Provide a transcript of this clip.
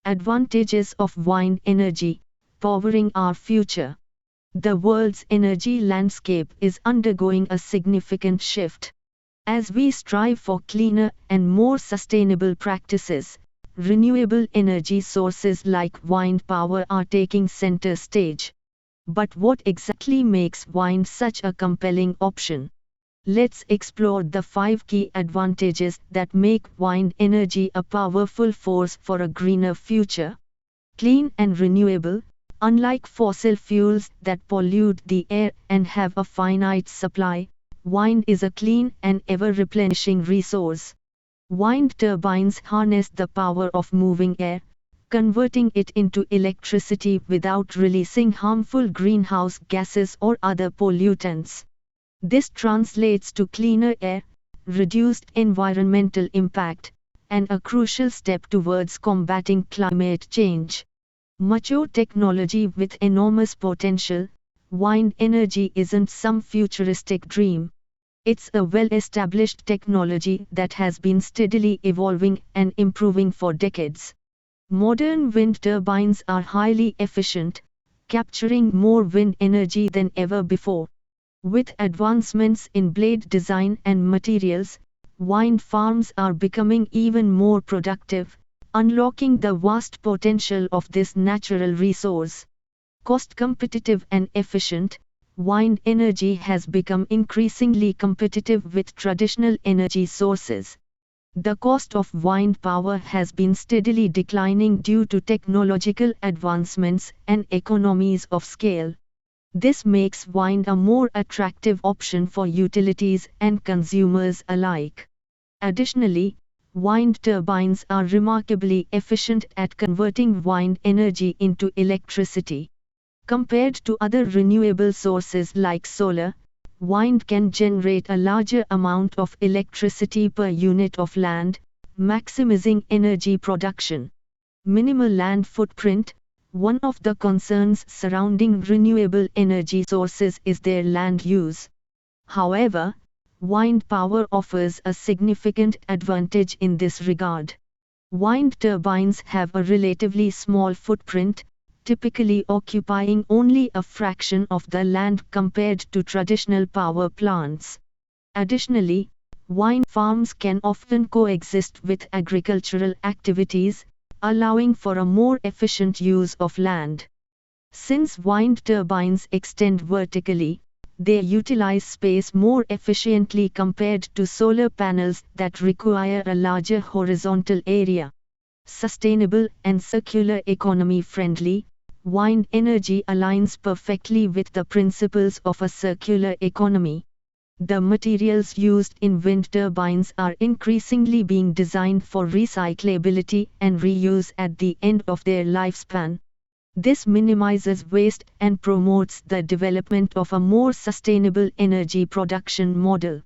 Advantages of wind energy, powering our future. The world's energy landscape is undergoing a significant shift. As we strive for cleaner and more sustainable practices, renewable energy sources like wind power are taking center stage. But what exactly makes wind such a compelling option? Let's explore the 5 key advantages that make wind energy a powerful force for a greener future. Clean and renewable. Unlike fossil fuels that pollute the air and have a finite supply, wind is a clean and ever-replenishing resource. Wind turbines harness the power of moving air, converting it into electricity without releasing harmful greenhouse gases or other pollutants. This translates to cleaner air, reduced environmental impact, and a crucial step towards combating climate change. Mature technology with enormous potential, wind energy isn't some futuristic dream. It's a well-established technology that has been steadily evolving and improving for decades. Modern wind turbines are highly efficient, capturing more wind energy than ever before. With advancements in blade design and materials, wind farms are becoming even more productive, unlocking the vast potential of this natural resource. Cost competitive and efficient, wind energy has become increasingly competitive with traditional energy sources. The cost of wind power has been steadily declining due to technological advancements and economies of scale. This makes wind a more attractive option for utilities and consumers alike. Additionally, wind turbines are remarkably efficient at converting wind energy into electricity. Compared to other renewable sources like solar, wind can generate a larger amount of electricity per unit of land, maximizing energy production. Minimal land footprint. One of the concerns surrounding renewable energy sources is their land use. However, wind power offers a significant advantage in this regard. Wind turbines have a relatively small footprint, typically occupying only a fraction of the land compared to traditional power plants. Additionally, wind farms can often coexist with agricultural activities, allowing for a more efficient use of land. Since wind turbines extend vertically, they utilize space more efficiently compared to solar panels that require a larger horizontal area. Sustainable and circular economy friendly, wind energy aligns perfectly with the principles of a circular economy. The materials used in wind turbines are increasingly being designed for recyclability and reuse at the end of their lifespan. This minimizes waste and promotes the development of a more sustainable energy production model.